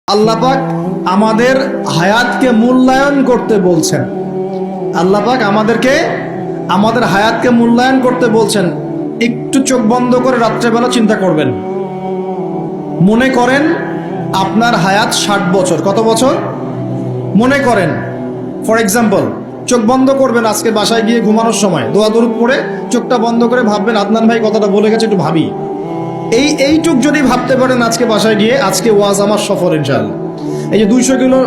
আল্লাহ পাক আমাদের হায়াতকে মূল্যায়ন করতে বলছেন। আল্লাহ পাক আমাদের হায়াতকে মূল্যায়ন করতে বলছেন। একটু চোখ বন্ধ করে রাত্রেবেলা চিন্তা করবেন। মনে করেন আপনার হায়াত 60 বছর। কত বছর মনে করেন? ফর এক্সাম্পল, চোখ বন্ধ করবেন, আজকে বাসায় গিয়ে ঘুমানোর সময় দোয়া দরুদ পড়ে চোখটা বন্ধ করে ভাববেন আদনান ভাই কথাটা বলে গেছে, একটু ভাবি। এইটুক যদি ভাবতে পারেন আজকে বাসায় গিয়ে, আজকে ওয়াজ আমার সফল ইনশাআল্লাহ। এই যে 200 কিলো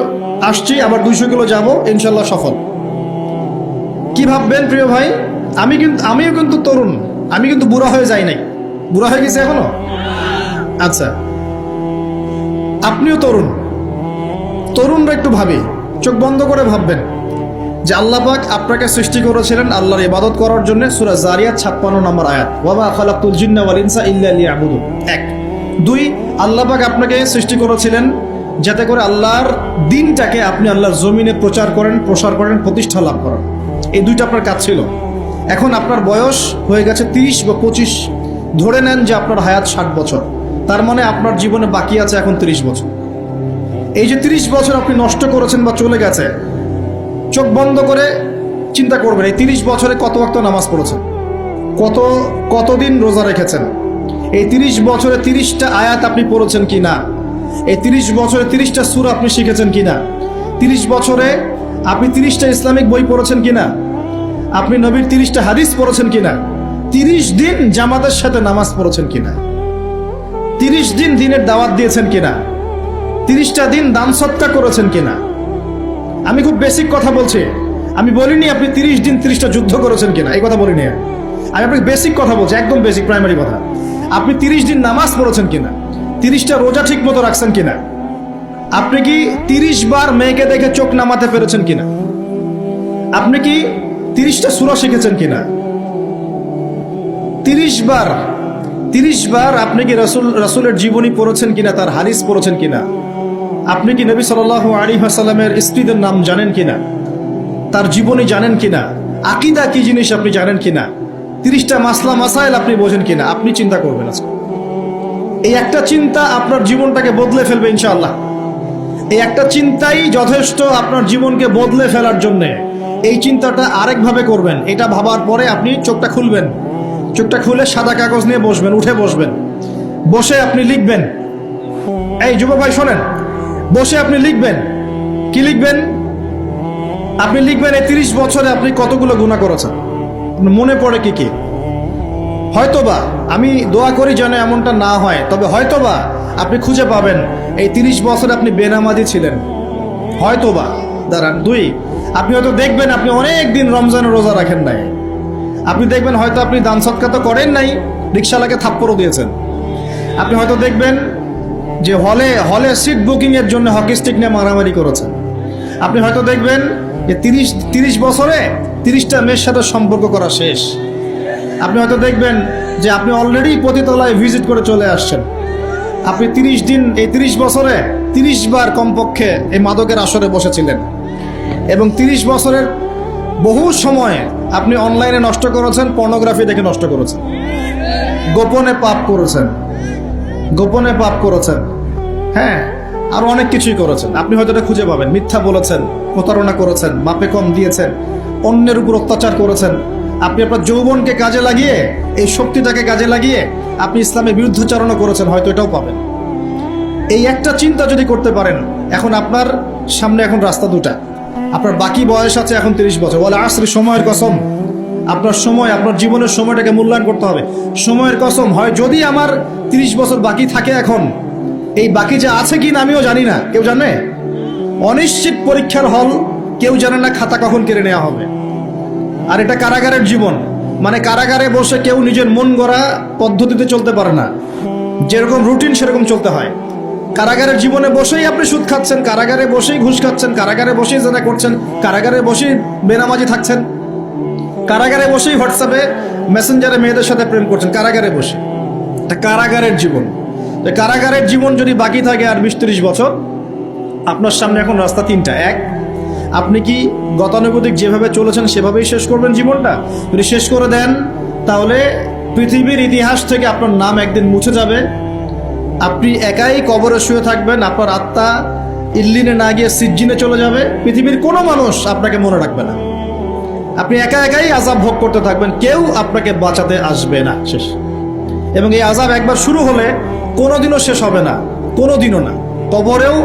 আসছি, আবার 200 কিলো যাবো, ইনশাআল্লাহ সফল। কি ভাববেন প্রিয় ভাই? আমিও কিন্তু তরুণ, আমি কিন্তু বুড়া হয়ে যাই নাই। বুড়া হয়ে গেছে এখনো? আচ্ছা, আপনিও তরুণরা একটু ভাবি, চোখ বন্ধ করে ভাববেন যে আল্লাহ পাক আপনাকে সৃষ্টি করেছিলেন আল্লাহর ইবাদত করার জন্য। সূরা জারিয়াত 56 নম্বর আয়াত, ওয়া মা খালাকতুল জিন্না ওয়াল ইনসা ইল্লা লিয়াবুদুন। 1 2 আল্লাহ পাক আপনাকে সৃষ্টি করেছিলেন যাতে করে আল্লাহর দ্বীনটাকে আপনি আল্লাহর জমিনে প্রচার করেন, প্রসার করেন, প্রতিষ্ঠা লাভ করেন। এই দুইটা আপনার কাজ ছিল। এখন আপনার বয়স হয়ে গেছে 30 বা 25, ধরে নেন যে আপনার হায়াত 60 বছর। তার মানে আপনার জীবনে বাকি আছে এখন 30 বছর। এই যে 30 বছর আপনি নষ্ট করেছেন বা চলে গেছে, চোখ বন্ধ করে চিন্তা করবেন এই 30 বছরে কত ওয়াক্ত নামাজ পড়েছেন, কতদিন রোজা রেখেছেন, এই 30 বছরে 30টা আয়াত আপনি পড়েছেন কিনা, এই 30 বছরে 30টা সূরা আপনি শিখেছেন কিনা, 30 বছরে আপনি 30টা ইসলামিক বই পড়েছেন কিনা, আপনি নবীর 30টা হাদিস পড়েছেন কিনা, 30 দিন জামাতের সাথে নামাজ পড়েছেন কিনা, 30 দিন দ্বীনের দাওয়াত দিয়েছেন কিনা, 30টা দিন দান সদকা করেছেন কিনা। আমি খুব বেসিক কথা বলছি, আমি বলিনি আপনি 30 দিন 30টা যুদ্ধ করেছেন কিনা, এই কথা বলিনি। আমি আপনাকে বেসিক কথা বলছি, একদম বেসিক প্রাইমারি কথা। আপনি 30 দিন নামাজ পড়েছেন কিনা, 30টা রোজা ঠিক মতো রাখছেন কিনা, আপনি কি 30 বার মেয়েকে দেখে চোখ নামাতে পেরেছেন কিনা, আপনি কি 30টা সূরা শিখেছেন কিনা, 30 বার আপনি কি রাসূলের জীবনী পড়েছেন কিনা, তার হাদিস পড়েছেন কিনা, আপনি কি নবী সাল্লাল্লাহু আলাইহি ওয়াসাল্লামের স্ত্রীদের নাম জানেন কিনা, তার জীবনী জানেন কিনা, আকীদা কি জিনিস আপনি জানেন কিনা, 30টা মাসলা মাসাইল আপনি বোঝেন কিনা। আপনি চিন্তা করবেন আজকে। এই একটা চিন্তা আপনার জীবনটাকে বদলে ফেলবে ইনশাআল্লাহ। এই একটা চিন্তাই যথেষ্ট আপনার জীবনকে বদলে ফেলার জন্য। এই চিন্তাটা আরেকভাবে করবেন। এটা ভাবার পরে আপনি চোখটা খুলবেন, চোখটা খুলে সাদা কাগজ নিয়ে বসবেন, উঠে বসবেন, বসে আপনি লিখবেন। এই যুবক ভাই শোনেন, বসে আপনি লিখবেন। কি লিখবেন? আপনি লিখবেন এই 30 বছরে আপনি কতগুলো গুনাহ করেছেন, মনে পড়ে কি কি। হয়তোবা, আমি দোয়া করি যেন এমনটা না হয়, তবে হয়তোবা আপনি খুঁজে পাবেন এই 30 বছরে আপনি বেনামাজি ছিলেন। হয়তোবা দাঁড়ান। 2 আপনি হয়তো দেখবেন আপনি অনেক দিন রমজানের রোজা রাখেন নাই। আপনি দেখবেন হয়তো আপনি দান সদকা তো করেন নাই, রিকশালাকে থাপ্পড়ও দিয়েছেন। আপনি হয়তো দেখবেন যে হলে সিট বুকিং এর জন্য হকি স্টিক নিয়ে মারামারি করেছেন। আপনি হয়তো দেখবেন যে 30 বছরে 30টা মেয়ের সাথে সম্পর্ক করা শেষ। আপনি হয়তো দেখবেন যে আপনি অলরেডি পতিতলায় ভিজিট করে চলে আসছেন। আপনি 30 দিন, এই 30 বছরে 30 বার কমপক্ষে এই মাদকের আসরে বসেছিলেন, এবং 30 বছরের বহু সময় আপনি অনলাইনে নষ্ট করেছেন, পর্নোগ্রাফি দেখে নষ্ট করেছেন, গোপনে পাপ করেছেন, হ্যাঁ, আরো অনেক কিছুই করেছেন। আপনি হয়তো এটা খুঁজে পাবেন। মিথ্যা বলেছেন, প্রতারণা করেছেন, মাপে কম দিয়েছেন, অন্যের উপর অত্যাচার করেছেন। আপনি আপনার যৌবনকে কাজে লাগিয়ে, এই শক্তিটাকে কাজে লাগিয়ে আপনি ইসলামের বিরুদ্ধাচরণ করেছেন, হয়তো এটাও পাবেন। এই একটা চিন্তা যদি করতে পারেন, এখন আপনার সামনে এখন রাস্তা দুটা। আপনার বাকি বয়স আছে এখন 30 বছর। ওয়াল আসরি, সময়ের কসম। আপনার সময়, আপনার জীবনের সময়টাকে মূল্যায়ন করতে হবে। সময়ের কসম, হয় যদি আমার 30 বছর বাকি থাকে, এখন এই বাকি যে আছে কিনা আমিও জানি না, কেউ জানে? অনিশ্চিত পরীক্ষার হল, কেউ জানে না খাতা কখন কেড়ে নেওয়া হবে। আর এটা কারাগারের জীবন, মানে কারাগারে বসে কেউ নিজের মন গড়া পদ্ধতিতে চলতে পারে না, যেরকম রুটিন সেরকম চলতে হয়। কারাগারের জীবনে বসেই আপনি সুদ খাচ্ছেন, কারাগারে বসেই ঘুষ খাচ্ছেন, কারাগারে বসেই জেনা করছেন, কারাগারে বসেই বেনামাজি থাকছেন, কারাগারে বসেই হোয়াটসঅ্যাপে মেসেঞ্জারে মেয়েদের সাথে প্রেম করছেন, কারাগারে বসে। এটা কারাগারের জীবন। কারাগারের জীবন যদি বাকি থাকে আর 20-30 বছর, আপনার সামনে এখন রাস্তা 3টা। 1, আপনি কি গতানুগতিক যেভাবে চলেছেন সেভাবেই শেষ করবেন জীবনটা? যদি শেষ করে দেন, তাহলে পৃথিবীর ইতিহাস থেকে আপনার নাম একদিন মুছে যাবে, আপনি একাই কবরে শুয়ে থাকবেন, আপনার আত্মা ইল্লিনে না গিয়ে সিজ্জিনে চলে যাবে, পৃথিবীর কোনো মানুষ আপনাকে মনে রাখবে না, আপনি একা একাই আযাব ভোগ করতে থাকবেন, কেউ আপনাকে বাঁচাতে আসবে না, শেষ। এবং এই আযাব একবার শুরু হলে কোনোদিনও শেষ হবে না, কোনোদিনও না, কবরেও,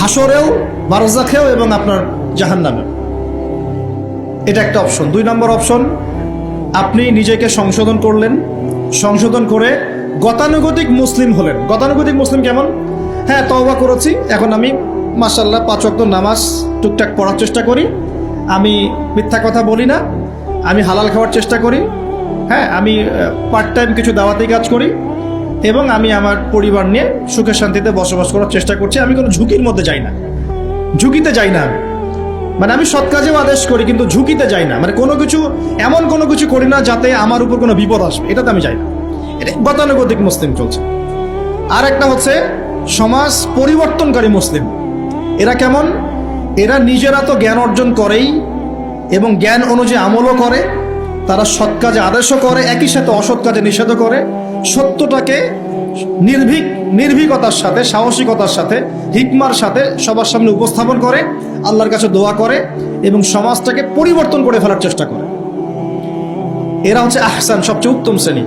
হাসরেও, বারজাখেও এবং আপনার জাহান্নামেও। এটা একটা অপশন। 2 নম্বর অপশন, আপনি নিজেকে সংশোধন করলেন, সংশোধন করে গতানুগতিক মুসলিম হলেন। গতানুগতিক মুসলিম কেমন? হ্যাঁ, তওবা করেছি, এখন আমি মাশাআল্লাহ 5 ওয়াক্ত নামাজ টুকটাক পড়ার চেষ্টা করি, আমি মিথ্যা কথা বলি না, আমি হালাল খাওয়ার চেষ্টা করি, হ্যাঁ, আমি পার্ট টাইম কিছু দাওয়াতি কাজ করি, এবং আমি আমার পরিবার নিয়ে সুখে শান্তিতে বসবাস করার চেষ্টা করছি। আমি কোনো ঝুঁকির মধ্যে যাই না, ঝুঁকিতে যাই না। মানে আমি সৎ কাজেও আদেশ করি, কিন্তু ঝুঁকিতে যাই না, মানে কোনো কিছু, এমন কোনো কিছু করি না যাতে আমার উপর কোনো বিপদ আসবে, এটাতে আমি যাই না। এটা গতানুগতিক মুসলিম চলছে। আর একটা হচ্ছে সমাজ পরিবর্তনকারী মুসলিম। এরা কেমন? এরা নিজেরা তো জ্ঞান অর্জন করেই এবং জ্ঞান অনুযায়ী আমলও করে, তারা সৎ কাজে আদেশও করে, একই সাথে অসৎ কাজে নিষেধও করে, সত্যটাকে নির্ভীকতার সাথে, সাহসিকতার সাথে, হিকমার সাথে সবার সামনে উপস্থাপন করে, আল্লাহর কাছে দোয়া করে এবং সমাজটাকে পরিবর্তন করে ফেলার চেষ্টা করে। এরা হচ্ছে আহসান, সবচেয়ে উত্তম শ্রেণী।